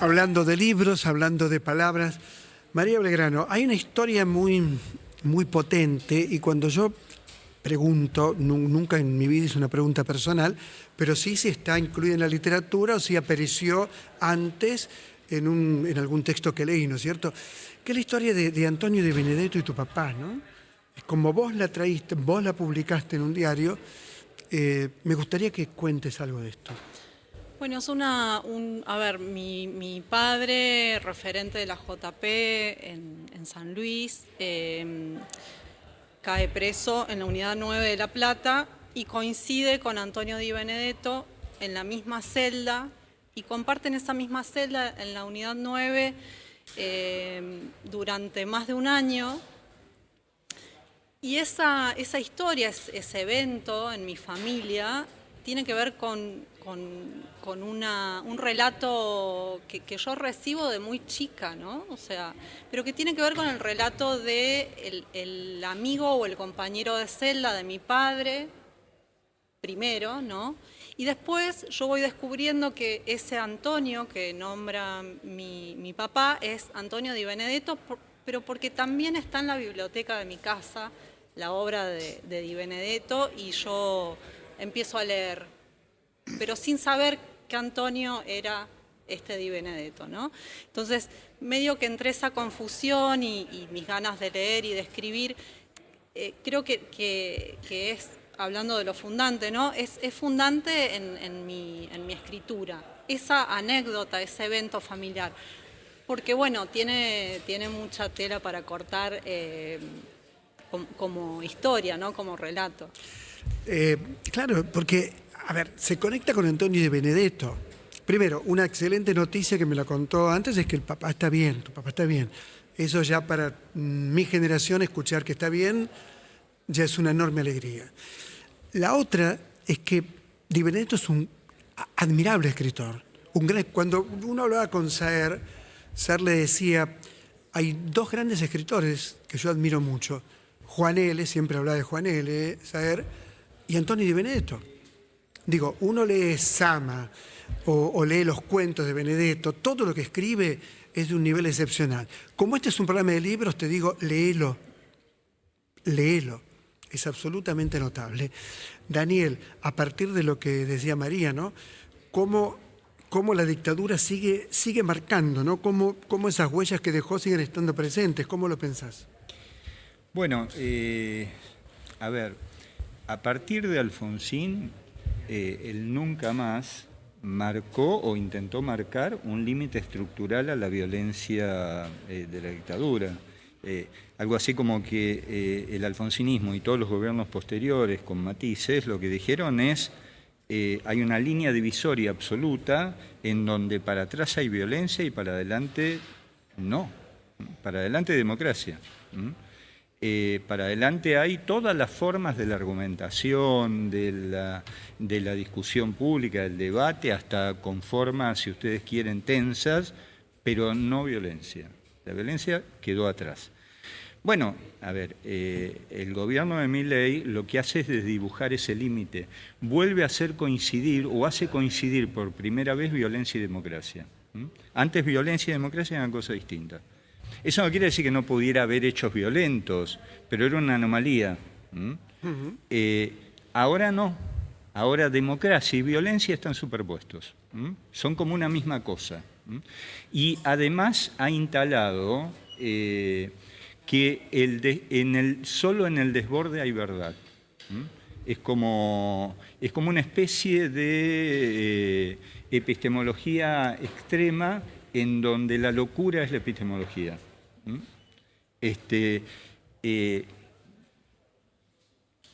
Hablando de libros, hablando de palabras. María Belgrano, hay una historia muy potente y cuando yo pregunto, nunca en mi vida hice una pregunta personal, pero sí si está incluida en la literatura o si apareció antes en algún texto que leí, ¿no es cierto? Que es la historia de Antonio de Benedetto y tu papá, ¿no? Como vos la traíste, vos la publicaste en un diario, me gustaría que cuentes algo de esto. Bueno, es a ver, mi padre, referente de la JP en San Luis, cae preso en la unidad 9 de La Plata y coincide con Antonio Di Benedetto en la misma celda y comparten esa misma celda en la unidad 9 durante más de un año. Y esa historia, ese evento en mi familia, tiene que ver con un relato que yo recibo de muy chica, ¿no? O sea, pero que tiene que ver con el relato de el amigo o el compañero de celda de mi padre, primero, ¿no? Y después yo voy descubriendo que ese Antonio que nombra mi papá es Antonio Di Benedetto, pero porque también está en la biblioteca de mi casa la obra de Di Benedetto y yo empiezo a leer, pero sin saber que Antonio era este Di Benedetto, ¿no? Entonces, medio que entre esa confusión y mis ganas de leer y de escribir, creo que es, hablando de lo fundante, ¿no? Es fundante en mi escritura, esa anécdota, ese evento familiar, porque bueno, tiene mucha tela para cortar como historia, ¿no? Como relato. Claro, porque, a ver, se conecta con Antonio de Benedetto. Primero, una excelente noticia que me la contó antes es que el papá está bien, tu papá está bien. Eso ya para mi generación, escuchar que está bien, ya es una enorme alegría. La otra es que Di Benedetto es un admirable escritor. Cuando uno hablaba con Saer, Saer le decía, hay dos grandes escritores que yo admiro mucho. Juan L., siempre hablaba de Juan L., Saer, y Antonio Di Benedetto. Digo, uno lee Sama o lee los cuentos de Benedetto, todo lo que escribe es de un nivel excepcional. Como este es un programa de libros, te digo, léelo, léelo. Es absolutamente notable. Daniel, a partir de lo que decía María, ¿no? Cómo la dictadura sigue marcando, ¿no? Cómo esas huellas que dejó siguen estando presentes. ¿Cómo lo pensás? Bueno, a ver, a partir de Alfonsín, él nunca más marcó o intentó marcar un límite estructural a la violencia de la dictadura. Algo así como que el alfonsinismo y todos los gobiernos posteriores, con matices, lo que dijeron es hay una línea divisoria absoluta en donde para atrás hay violencia y para adelante no. Para adelante democracia. Para adelante hay todas las formas de la argumentación, de la discusión pública, del debate, hasta con formas, si ustedes quieren, tensas, pero no violencia. La violencia quedó atrás. Bueno, a ver, el gobierno de Milei lo que hace es desdibujar ese límite. Vuelve a hacer coincidir o hace coincidir por primera vez violencia y democracia. Antes violencia y democracia eran cosas distintas. Eso no quiere decir que no pudiera haber hechos violentos, pero era una anomalía. Ahora no. Ahora democracia y violencia están superpuestos. Son como una misma cosa. Y además ha instalado que solo en el desborde hay verdad. Es como una especie de epistemología extrema en donde la locura es la epistemología.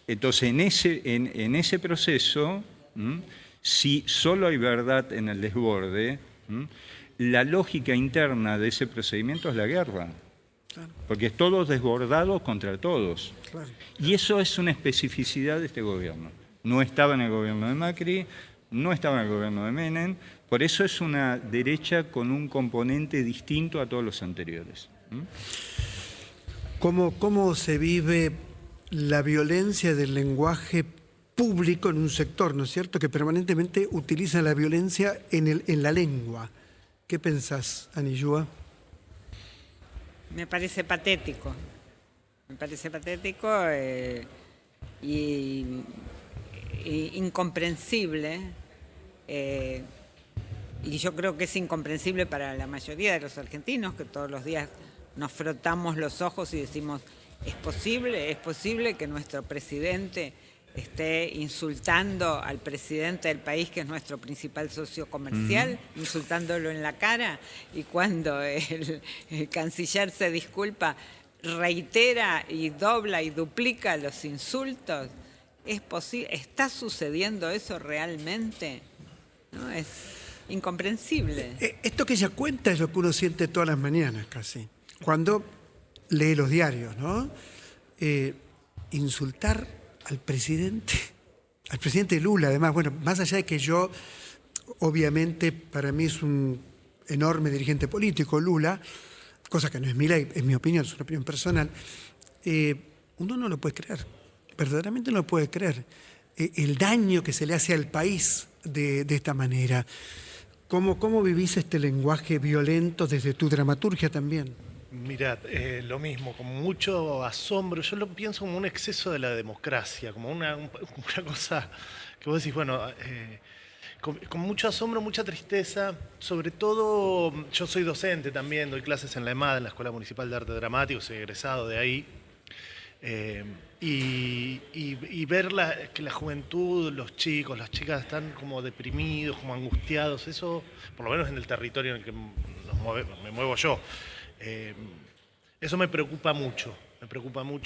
Entonces, en ese proceso, si solo hay verdad en el desborde, la lógica interna de ese procedimiento es la guerra. Claro. Porque es todos desbordados contra todos. Claro. Y eso es una especificidad de este gobierno. No estaba en el gobierno de Macri, no estaba en el gobierno de Menem, por eso es una derecha con un componente distinto a todos los anteriores. ¿Cómo se vive la violencia del lenguaje público en un sector, ¿no es cierto?, que permanentemente utiliza la violencia en la lengua? ¿Qué pensás, Anillúa? Me parece patético. Me parece patético y incomprensible. Y yo creo que es incomprensible para la mayoría de los argentinos, que todos los días nos frotamos los ojos y decimos, ¿es posible que nuestro presidente esté insultando al presidente del país, que es nuestro principal socio comercial, insultándolo en la cara? Y cuando el canciller se disculpa, reitera y dobla y duplica los insultos. ¿Es posible? ¿Está sucediendo eso realmente? ¿No? Es incomprensible. Esto que ella cuenta es lo que uno siente todas las mañanas casi, cuando lee los diarios, ¿no? Insultar al presidente Lula, además, bueno, más allá de que yo, obviamente, para mí es un enorme dirigente político, Lula, cosa que no es mi ley, es mi opinión, es una opinión personal, uno no lo puede creer, verdaderamente no lo puede creer, el daño que se le hace al país de esta manera. ¿Cómo vivís este lenguaje violento desde tu dramaturgia también? Mirad, lo mismo, con mucho asombro. Yo lo pienso como un exceso de la democracia, como una cosa que vos decís, bueno, con mucho asombro, mucha tristeza. Sobre todo, yo soy docente también, doy clases en la EMAD, en la Escuela Municipal de Arte Dramático, soy egresado de ahí. Y ver que la juventud, los chicos, las chicas están como deprimidos, como angustiados, eso, por lo menos en el territorio en el que me muevo yo, eso me preocupa mucho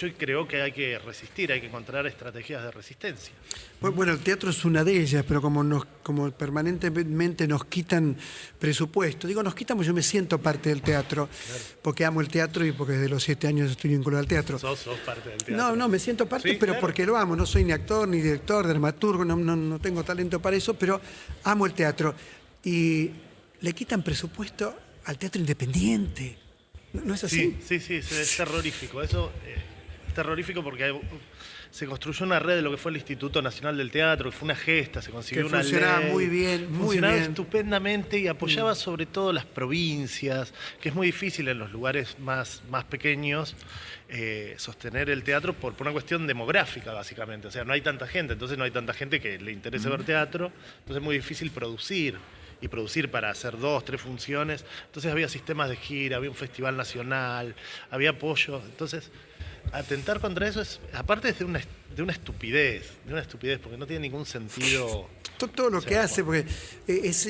y creo que hay que resistir, hay que encontrar estrategias de resistencia. Bueno, el teatro es una de ellas, pero como permanentemente nos quitan presupuesto, digo nos quitan porque yo me siento parte del teatro, claro, porque amo el teatro y porque desde los 7 años estoy vinculado al teatro. Sos parte del teatro. No, me siento parte, sí, pero claro, porque lo amo, no soy ni actor, ni director, dramaturgo, no tengo talento para eso, pero amo el teatro. Y le quitan presupuesto al teatro independiente. ¿No es así? Sí, es terrorífico. Eso es terrorífico porque se construyó una red de lo que fue el Instituto Nacional del Teatro, que fue una gesta, se consiguió una ley. Funcionaba muy bien, funcionaba estupendamente y apoyaba sobre todo las provincias, que es muy difícil en los lugares más pequeños sostener el teatro por una cuestión demográfica, básicamente. O sea, no hay tanta gente, entonces no hay tanta gente que le interese ver teatro, entonces es muy difícil producir para hacer 2, 3 funciones. Entonces había sistemas de gira, había un festival nacional, había apoyo. Entonces, atentar contra eso es, aparte de una estupidez, porque no tiene ningún sentido. Todo lo que hace, porque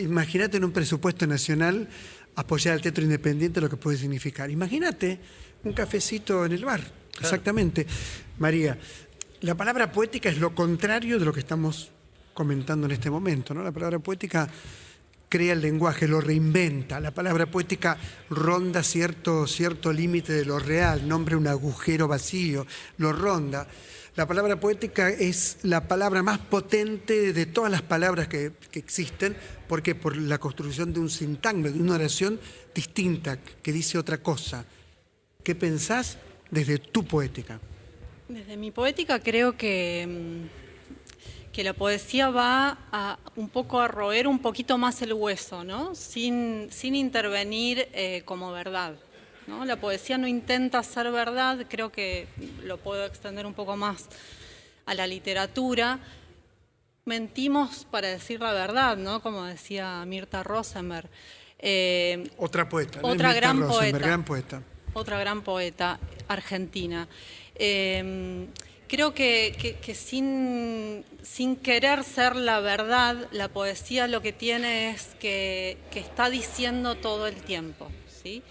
imagínate en un presupuesto nacional apoyar al teatro independiente, lo que puede significar. Imagínate un cafecito en el bar, claro. Exactamente. María, la palabra poética es lo contrario de lo que estamos comentando en este momento, ¿no? La palabra poética crea el lenguaje, lo reinventa. La palabra poética ronda cierto límite de lo real, nombra un agujero vacío, lo ronda. La palabra poética es la palabra más potente de todas las palabras que existen, porque por la construcción de un sintagma, de una oración distinta, que dice otra cosa. ¿Qué pensás desde tu poética? Desde mi poética creo que la poesía va un poco a roer un poquito más el hueso, ¿no? Sin intervenir como verdad, ¿no? La poesía no intenta ser verdad, creo que lo puedo extender un poco más a la literatura. Mentimos para decir la verdad, ¿no? Como decía Mirta Rosenberg. Otra poeta, ¿no? Otra gran poeta. Otra gran poeta argentina. Creo que sin querer ser la verdad, la poesía lo que tiene es que está diciendo todo el tiempo, ¿sí?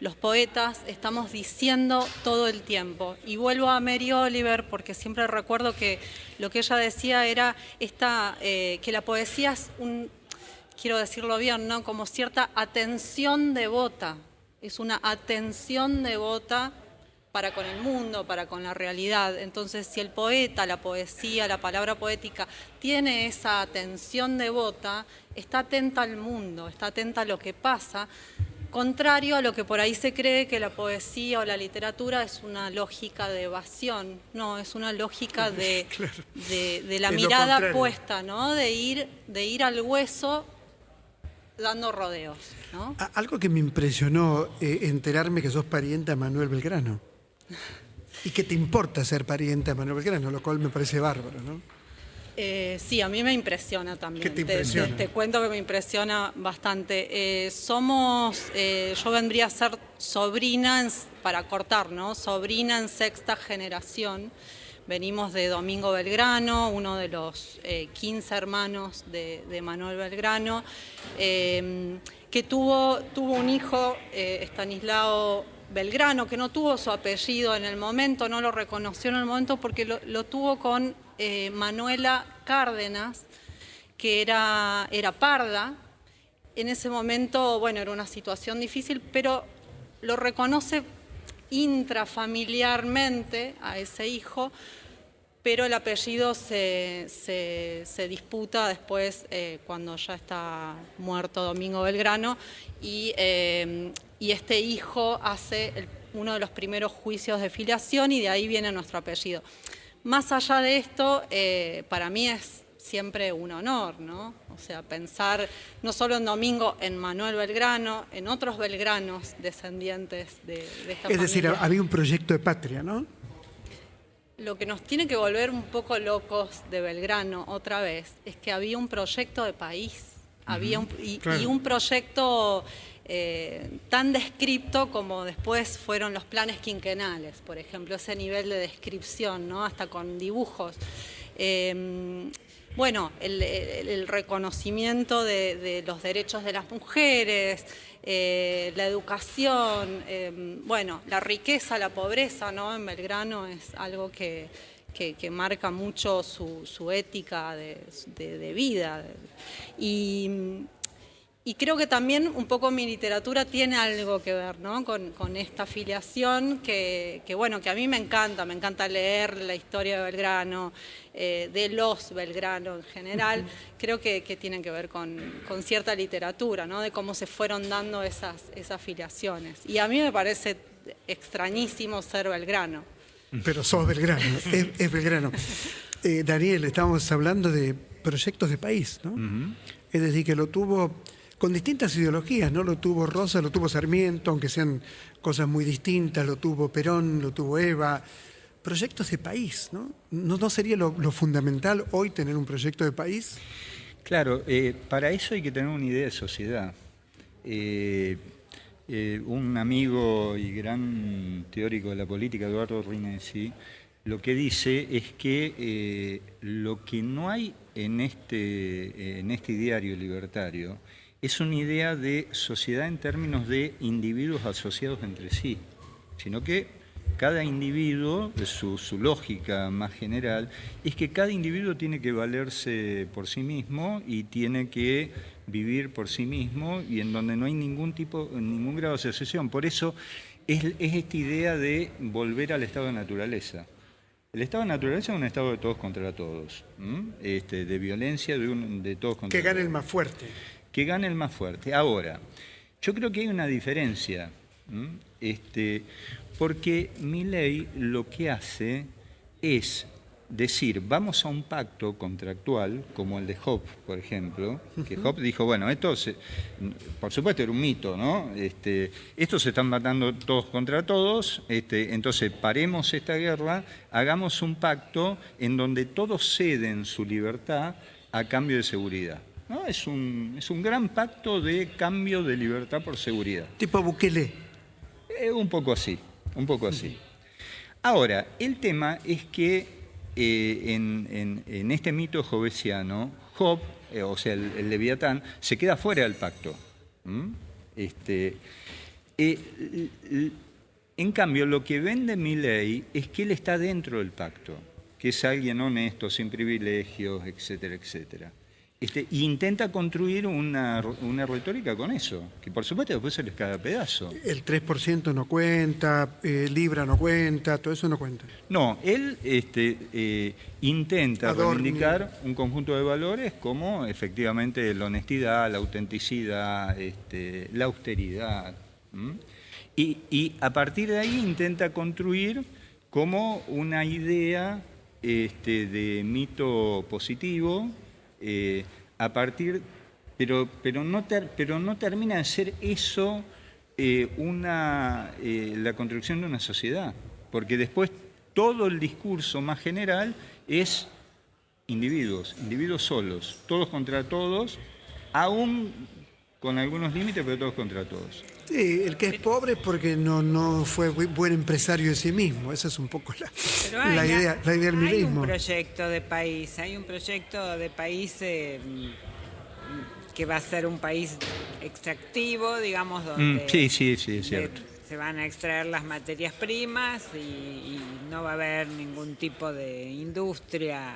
Los poetas estamos diciendo todo el tiempo. Y vuelvo a Mary Oliver porque siempre recuerdo que lo que ella decía era que la poesía es quiero decirlo bien, ¿no? Como cierta atención devota. Es una atención devota para con el mundo, para con la realidad. Entonces, si el poeta, la poesía, la palabra poética tiene esa atención devota, está atenta al mundo, está atenta a lo que pasa, contrario a lo que por ahí se cree que la poesía o la literatura es una lógica de evasión. No, es una lógica de la mirada puesta, ¿no? De ir al hueso dando rodeos, ¿no? Algo que me impresionó, enterarme que sos pariente a Manuel Belgrano. Y que te importa ser pariente a Manuel Belgrano, lo cual me parece bárbaro, ¿no? Sí, a mí me impresiona también. ¿Qué te impresiona? Te cuento que me impresiona bastante. Yo vendría a ser sobrina, para cortar, ¿no? Sobrina en sexta generación. Venimos de Domingo Belgrano, uno de los 15 hermanos de Manuel Belgrano, que tuvo un hijo, Estanislao Belgrano, que no tuvo su apellido en el momento, no lo reconoció en el momento porque lo tuvo con Manuela Cárdenas, que era parda. En ese momento, bueno, era una situación difícil, pero lo reconoce intrafamiliarmente a ese hijo, pero el apellido se disputa después cuando ya está muerto Domingo Belgrano y este hijo hace uno de los primeros juicios de filiación y de ahí viene nuestro apellido. Más allá de esto, para mí es siempre un honor, ¿no? O sea, pensar no solo en Domingo, en Manuel Belgrano, en otros belgranos descendientes de esta familia. Es decir, había un proyecto de patria, ¿no? Lo que nos tiene que volver un poco locos de Belgrano otra vez es que había un proyecto de país, claro. y un proyecto tan descripto como después fueron los planes quinquenales, por ejemplo, ese nivel de descripción, ¿no? Hasta con dibujos. Bueno, el reconocimiento de los derechos de las mujeres, la educación, bueno, la riqueza, la pobreza, ¿no? En Belgrano es algo que marca mucho su ética de vida. Y creo que también un poco mi literatura tiene algo que ver, ¿no? con esta afiliación que bueno, que a mí me encanta leer la historia de Belgrano, de los Belgrano en general. Creo que tienen que ver con cierta literatura, ¿no? De cómo se fueron dando esas afiliaciones. Y a mí me parece extrañísimo ser Belgrano. Pero sos Belgrano, es Belgrano. Daniel, estábamos hablando de proyectos de país, ¿no? Es decir, que lo tuvo con distintas ideologías, ¿no? Lo tuvo Rosa, lo tuvo Sarmiento, aunque sean cosas muy distintas, lo tuvo Perón, lo tuvo Eva. Proyectos de país, ¿no? ¿No sería lo fundamental hoy tener un proyecto de país? Claro, para eso hay que tener una idea de sociedad. Un amigo y gran teórico de la política, Eduardo Rinesi, lo que dice es que lo que no hay en este ideario libertario es una idea de sociedad en términos de individuos asociados entre sí, sino que cada individuo, su lógica más general, es que cada individuo tiene que valerse por sí mismo y tiene que vivir por sí mismo y en donde no hay ningún grado de asociación. Por eso es esta idea de volver al estado de naturaleza. El estado de naturaleza es un estado de todos contra todos, de violencia de todos contra todos. Que gane el más fuerte. Que gane el más fuerte. Ahora, yo creo que hay una diferencia, porque Milei lo que hace es decir, vamos a un pacto contractual, como el de Hobbes, por ejemplo, que Hobbes dijo, bueno, por supuesto era un mito, ¿no? Estos se están matando todos contra todos, entonces paremos esta guerra, hagamos un pacto en donde todos ceden su libertad a cambio de seguridad. ¿No? Es un gran pacto de cambio de libertad por seguridad. Tipo Bukele. Un poco así, un poco así. Ahora, el tema es que en este mito hobbesiano, Hobbes, o sea, el Leviatán, se queda fuera del pacto. En cambio, lo que vende Milei es que él está dentro del pacto, que es alguien honesto, sin privilegios, etcétera, etcétera. Y intenta construir una retórica con eso, que por supuesto después se les cae a pedazo. El 3% no cuenta, Libra no cuenta, todo eso no cuenta. No, él intenta Adorni. reivindicar un conjunto de valores como efectivamente la honestidad, la autenticidad, la austeridad. Y a partir de ahí intenta construir como una idea de mito positivo, a partir pero no termina de ser eso la construcción de una sociedad, porque después todo el discurso más general es individuos solos, todos contra todos, aún con algunos límites, pero todos contra todos. Sí, el que es pobre es porque no fue buen empresario de sí mismo. Esa es un poco Pero la idea del hay milenismo. un proyecto de país, que va a ser un país extractivo, digamos, donde Sí, es cierto. se van a extraer las materias primas y no va a haber ningún tipo de industria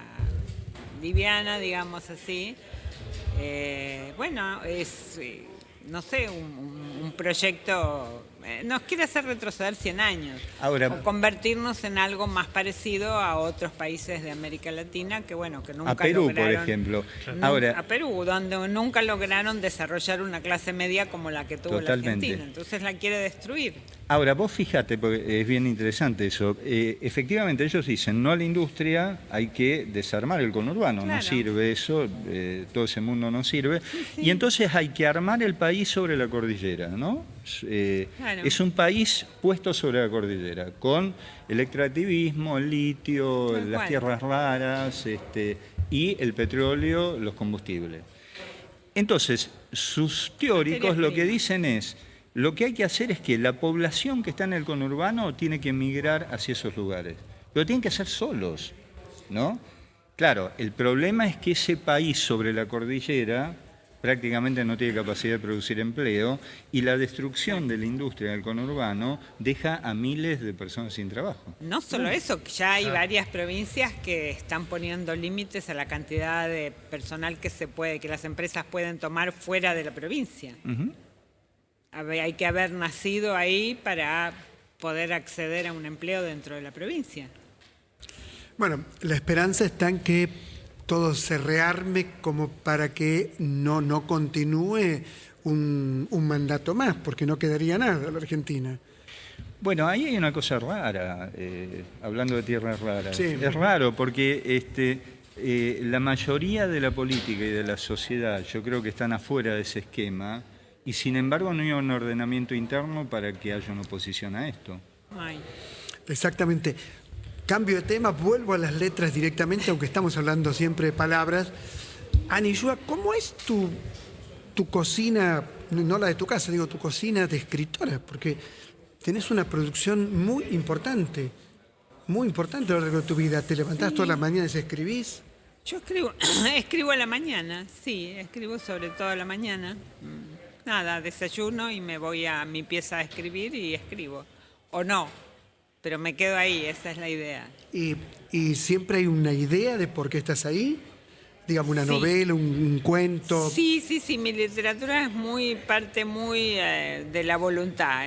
liviana, digamos así. Bueno, es, no sé, un proyecto, nos quiere hacer retroceder 100 años. Ahora, o convertirnos en algo más parecido a otros países de América Latina que, bueno, que nunca a Perú, lograron, por ejemplo. A Perú, donde nunca lograron desarrollar una clase media como la que tuvo la Argentina. Entonces la quiere destruir. Ahora, vos fíjate, porque es bien interesante eso. Efectivamente, ellos dicen, no a la industria, hay que desarmar el conurbano. Claro. No sirve eso, todo ese mundo no sirve. Y entonces hay que armar el país sobre la cordillera, ¿no? Claro. Es un país puesto sobre la cordillera, con el extractivismo, el litio, Tal las cual. tierras raras y el petróleo, los combustibles. Entonces, sus teóricos Materia lo que prima. dicen es, lo que hay que hacer es que la población que está en el conurbano tiene que emigrar hacia esos lugares, pero tienen que ser solos, ¿no? Claro, el problema es que ese país sobre la cordillera prácticamente no tiene capacidad de producir empleo y la destrucción de la industria del conurbano deja a miles de personas sin trabajo. No solo eso, que ya hay varias provincias que están poniendo límites a la cantidad de personal que las empresas pueden tomar fuera de la provincia. Ujú. Hay que haber nacido ahí para poder acceder a un empleo dentro de la provincia. Bueno, la esperanza está en que todo se rearme como para que no continúe un mandato más, porque no quedaría nada en la Argentina. Bueno, ahí hay una cosa rara, hablando de tierras raras. Sí. Es raro porque la mayoría de la política y de la sociedad yo creo que están afuera de ese esquema y sin embargo no hay un ordenamiento interno para que haya una oposición a esto. Ay. Exactamente. Cambio de tema, vuelvo a las letras directamente, aunque estamos hablando siempre de palabras. Anishua, ¿cómo es tu cocina, no la de tu casa, digo tu cocina de escritora? Porque tenés una producción muy importante a lo largo de tu vida. ¿Te levantás todas las mañanas y escribís? Yo escribo a la mañana, sí, escribo sobre todo a la mañana. Nada, desayuno y me voy a mi pieza a escribir y escribo. O no, pero me quedo ahí, esa es la idea. ¿Y siempre hay una idea de por qué estás ahí? Digamos, una Sí. novela, un cuento. Sí, mi literatura es parte muy de la voluntad.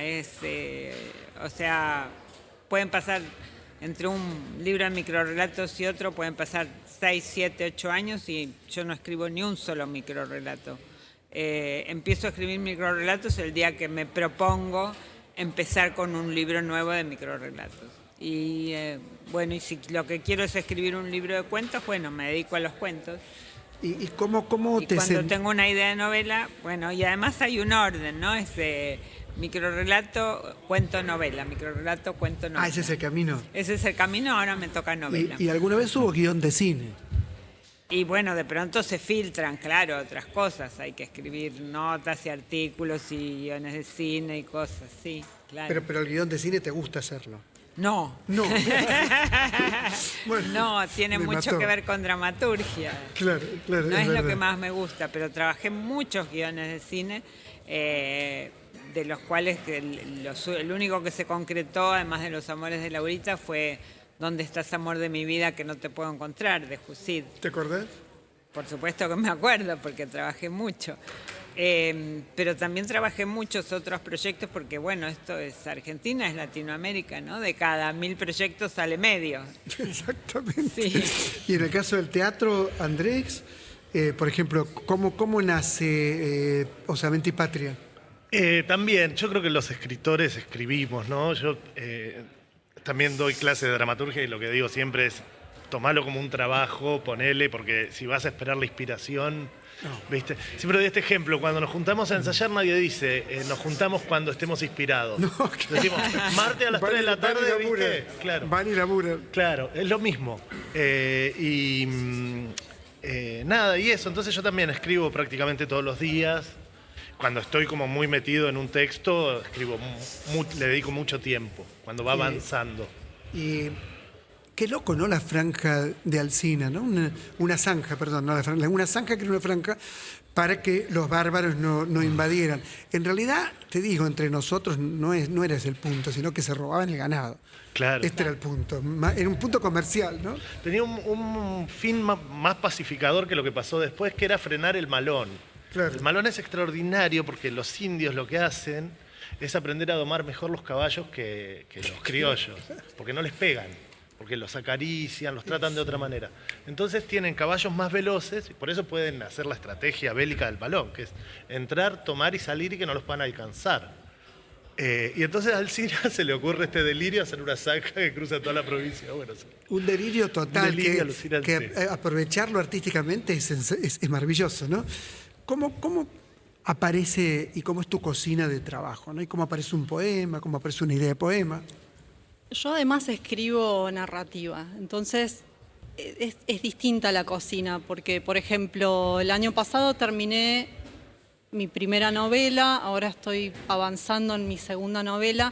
O sea, pueden pasar entre un libro de microrrelatos y otro, pueden pasar 6, 7, 8 años y yo no escribo ni un solo microrrelato. Empiezo a escribir microrrelatos el día que me propongo empezar con un libro nuevo de microrrelatos. Y bueno, y si lo que quiero es escribir un libro de cuentos, bueno, me dedico a los cuentos. ¿Y cómo Y te cuando sentís? tengo una idea de novela, bueno, y además hay un orden, ¿no? Es microrrelato, cuento, novela, microrrelato, cuento, novela. Ah, ese es el camino. Ese es el camino, ahora me toca novela. ¿Y alguna vez hubo guión de cine? Y bueno, de pronto se filtran, claro, otras cosas. Hay que escribir notas y artículos y guiones de cine y cosas, sí, claro. Pero el guión de cine te gusta hacerlo. No. No. Bueno, No, tiene me mucho mató. que ver con dramaturgia. Claro. No es lo verdad. que más me gusta, pero trabajé muchos guiones de cine, de los cuales el único que se concretó, además de Los amores de Laurita, fue ¿Dónde estás, amor de mi vida, que no te puedo encontrar?, de Jusid. ¿Te acordás? Por supuesto que me acuerdo, porque trabajé mucho. Pero también trabajé en muchos otros proyectos, porque bueno, esto es Argentina, es Latinoamérica, ¿no? De cada 1000 proyectos sale medio. Exactamente. Sí. Y en el caso del teatro, Andrés, por ejemplo, ¿cómo nace Osamenta y Patria? También, yo creo que los escritores escribimos, ¿no? Yo también doy clases de dramaturgia y lo que digo siempre es tomarlo como un trabajo, ponele, porque si vas a esperar la inspiración ¿Viste? Siempre doy este ejemplo. Cuando nos juntamos a ensayar, nadie dice nos juntamos cuando estemos inspirados. No, claro. Decimos, martes a las 3 de la tarde, ¿viste? Claro. Van y laburan. Claro, es lo mismo. Nada, y eso. Entonces yo también escribo prácticamente todos los días. Cuando estoy como muy metido en un texto, escribo, le dedico mucho tiempo, cuando va avanzando. Y qué loco, ¿no? La franja de Alsina, ¿no? Una zanja, perdón, no la franja, una zanja que era una franja para que los bárbaros no invadieran. En realidad, te digo, entre nosotros no era ese el punto, sino que se robaban el ganado. Claro. Este era el punto. Era un punto comercial, ¿no? Tenía un fin más pacificador que lo que pasó después, que era frenar el malón. Claro. El malón es extraordinario porque los indios lo que hacen es aprender a domar mejor los caballos que los criollos, porque no les pegan, porque los acarician, los tratan de otra manera. Entonces tienen caballos más veloces y por eso pueden hacer la estrategia bélica del malón, que es entrar, tomar y salir y que no los puedan alcanzar. Y entonces a Alsina se le ocurre este delirio, hacer una zanja que cruza toda la provincia. Bueno, sí. Un delirio total, Un delirio alucinante. que aprovecharlo artísticamente es maravilloso, ¿no? ¿Cómo aparece y cómo es tu cocina de trabajo, ¿no? Y cómo aparece un poema, cómo aparece una idea de poema. Yo además escribo narrativa, entonces es distinta la cocina, porque por ejemplo el año pasado terminé mi primera novela, ahora estoy avanzando en mi segunda novela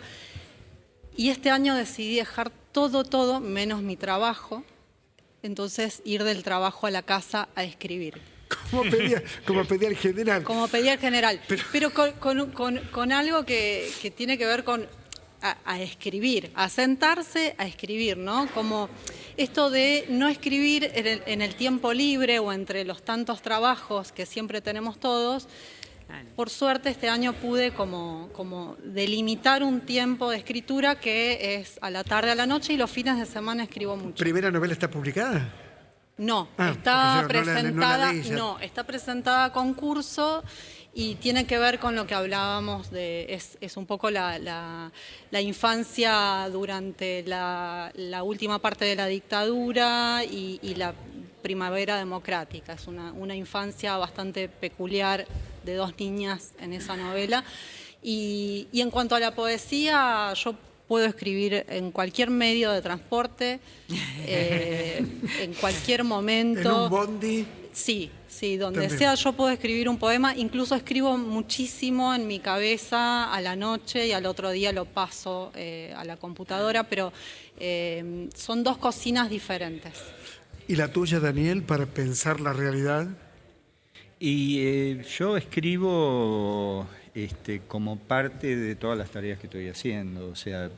y este año decidí dejar todo menos mi trabajo, entonces ir del trabajo a la casa a escribir. Como pedía el general. Como pedía el general, pero con algo que tiene que ver con a escribir, a sentarse a escribir, ¿no? Como esto de no escribir en el tiempo libre o entre los tantos trabajos que siempre tenemos todos. Por suerte este año pude como delimitar un tiempo de escritura que es a la tarde, a la noche, y los fines de semana escribo mucho. ¿Primera novela está publicada? No, está está presentada a concurso y tiene que ver con lo que hablábamos es un poco la infancia durante la última parte de la dictadura y la primavera democrática. Es una infancia bastante peculiar de dos niñas en esa novela. Y en cuanto a la poesía, yo puedo escribir en cualquier medio de transporte, en cualquier momento. ¿En un bondi? Sí, donde También. sea yo puedo escribir un poema. Incluso escribo muchísimo en mi cabeza a la noche y al otro día lo paso a la computadora, pero son dos cocinas diferentes. ¿Y la tuya, Daniel, para pensar la realidad? Y yo escribo como parte de todas las tareas que estoy haciendo, o sea,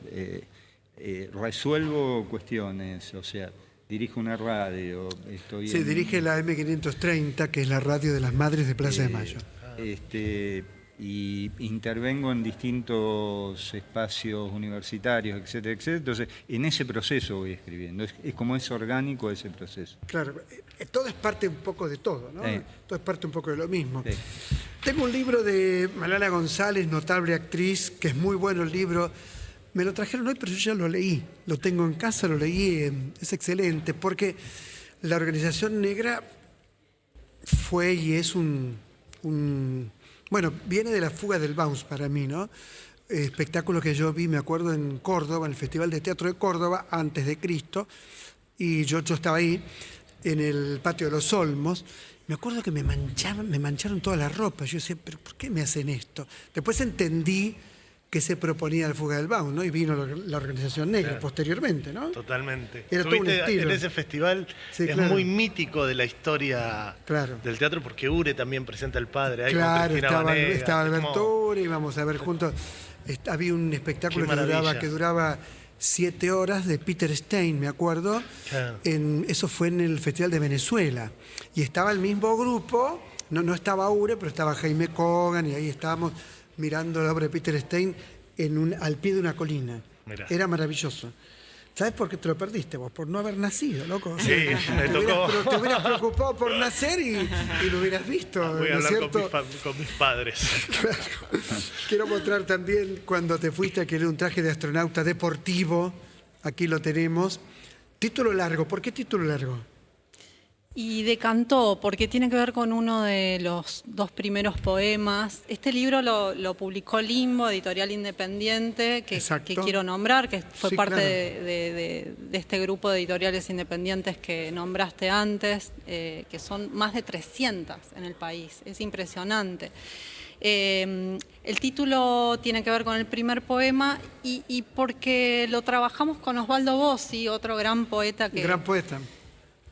resuelvo cuestiones, o sea, dirijo una radio, Dirige la M530, que es la radio de las Madres de Plaza de Mayo. Y intervengo en distintos espacios universitarios, etcétera, etcétera. Entonces, en ese proceso voy escribiendo. Es como es orgánico ese proceso. Claro, todo es parte un poco de todo, ¿no? Sí. Todo es parte un poco de lo mismo. Sí. Tengo un libro de Malala González, notable actriz, que es muy bueno el libro. Me lo trajeron hoy, pero yo ya lo leí. Lo tengo en casa, lo leí. Es excelente, porque la organización negra fue y es bueno, viene de la fuga del Bounce para mí, ¿no? Espectáculo que yo vi, me acuerdo, en Córdoba, en el Festival de Teatro de Córdoba, antes de Cristo, y yo estaba ahí, en el patio de los Olmos. Me acuerdo que me mancharon toda la ropa. Yo decía, ¿pero por qué me hacen esto? Después entendí que se proponía la fuga del Bounce, ¿no? Y vino la organización negra posteriormente, ¿no? Totalmente. Era todo un estilo. En ese festival, Sí, es claro. muy mítico de la historia del teatro, porque Ure también presenta al padre. Ahí con Claro, Cristina Banega. estaba Es Alberto como- Ure, íbamos a ver juntos. Había un espectáculo Qué maravilla. que duraba 7 horas de Peter Stein, me acuerdo. Claro. Eso fue en el Festival de Venezuela. Y estaba el mismo grupo, no estaba Ure, pero estaba Jaime Kogan, y ahí estábamos mirando la obra de Peter Stein al pie de una colina. Mirá. Era maravilloso. ¿Sabes por qué te lo perdiste vos? Por no haber nacido, loco. Sí, me tocó. Te hubieras preocupado por nacer y lo hubieras visto. Voy a ¿no es hablar cierto? con mis padres. Claro. Quiero mostrar también cuando te fuiste a querer un traje de astronauta deportivo. Aquí lo tenemos. Título largo. ¿Por qué título largo? Y decantó, porque tiene que ver con uno de los 2 primeros poemas. Este libro lo publicó Limbo, editorial independiente, que quiero nombrar, que fue Sí, parte claro. de este grupo de editoriales independientes que nombraste antes, que son más de 300 en el país. Es impresionante. El título tiene que ver con el primer poema y porque lo trabajamos con Osvaldo Bossi, otro gran poeta que... Gran poeta.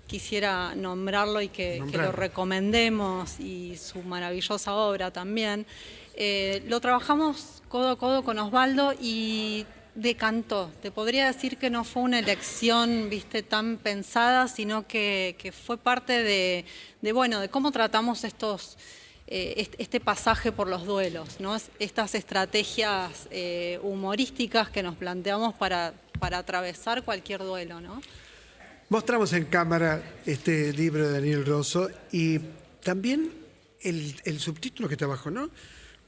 Quisiera nombrarlo y que lo recomendemos, y su maravillosa obra también. Lo trabajamos codo a codo con Osvaldo y decantó. Te podría decir que no fue una elección, viste, tan pensada, sino que fue parte de cómo tratamos este pasaje por los duelos, ¿no? Estas estrategias humorísticas que nos planteamos para atravesar cualquier duelo, ¿no? Mostramos en cámara este libro de Daniel Rosso y también el subtítulo que está abajo, ¿no?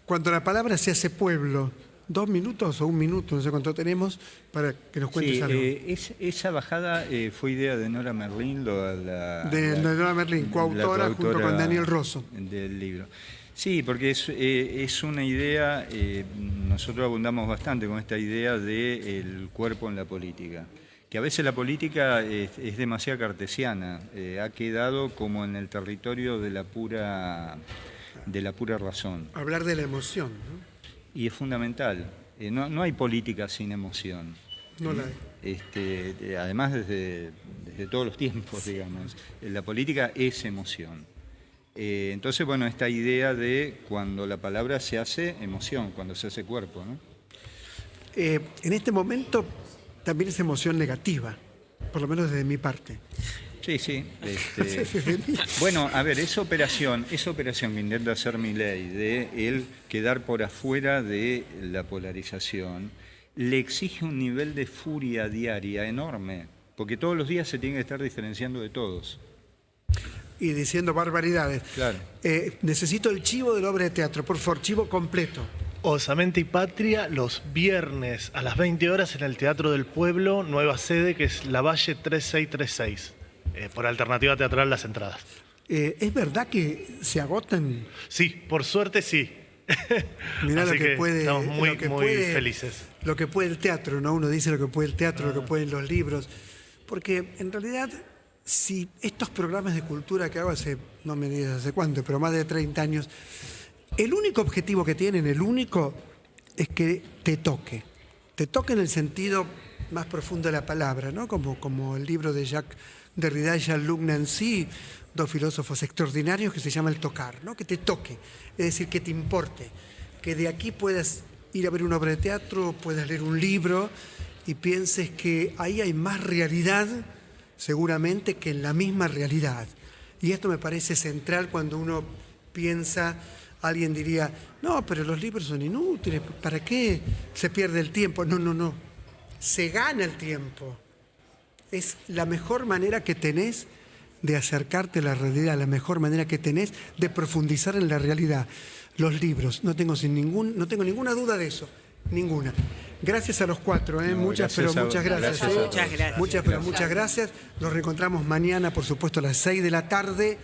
Cuando la palabra se hace pueblo. 2 minutos o 1 minuto, no sé cuánto tenemos, para que nos cuentes algo. Esa bajada fue idea de Nora Merlin, de Nora Merlin, coautora junto con Daniel Rosso. Del libro. Sí, porque es una idea, nosotros abundamos bastante con esta idea del cuerpo en la política. Que a veces la política es demasiado cartesiana, ha quedado como en el territorio de la pura razón. Hablar de la emoción, ¿no? Y es fundamental. No hay política sin emoción. No la hay. Además, desde todos los tiempos, digamos. La política es emoción. Entonces, bueno, esta idea de cuando la palabra se hace emoción, cuando se hace cuerpo, ¿no? En este momento también es emoción negativa, por lo menos desde mi parte. Sí. Bueno, a ver, esa operación que intenta hacer Milei de él quedar por afuera de la polarización, le exige un nivel de furia diaria enorme, porque todos los días se tiene que estar diferenciando de todos. Y diciendo barbaridades. Claro. Necesito el chivo de la obra de teatro, por favor, chivo completo. Osamente y Patria, los viernes a las 20 horas en el Teatro del Pueblo, nueva sede que es Lavalle 3636. Por Alternativa Teatral las entradas. ¿Es verdad que se agotan? Sí, por suerte sí. Mirá Así lo que puede. estamos muy puede, felices. Lo que puede el teatro, ¿no? Uno dice lo que puede el teatro, lo que pueden los libros. Porque en realidad, si estos programas de cultura que hago hace, no me digas hace cuánto, pero más de 30 años, el único objetivo que tienen, es que te toque. Te toque en el sentido más profundo de la palabra, ¿no? Como el libro de Jacques Derrida y Jean-Luc Nancy, 2 filósofos extraordinarios, que se llama El tocar, ¿no? Que te toque, es decir, que te importe, que de aquí puedas ir a ver una obra de teatro, puedas leer un libro y pienses que ahí hay más realidad, seguramente, que en la misma realidad. Y esto me parece central cuando uno piensa, alguien diría, no, pero los libros son inútiles, ¿para qué se pierde el tiempo? No, se gana el tiempo. Es la mejor manera que tenés de acercarte a la realidad, la mejor manera que tenés de profundizar en la realidad. Los libros, no tengo ninguna duda de eso, ninguna. Gracias a los 4, No, muchas gracias. Muchas gracias. Nos reencontramos mañana, por supuesto, a las 6 de la tarde,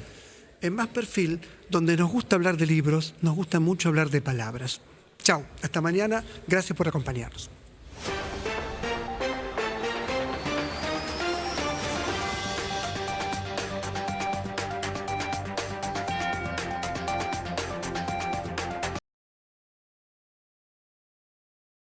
en Más Perfil, donde nos gusta hablar de libros, nos gusta mucho hablar de palabras. Chau, hasta mañana, gracias por acompañarnos.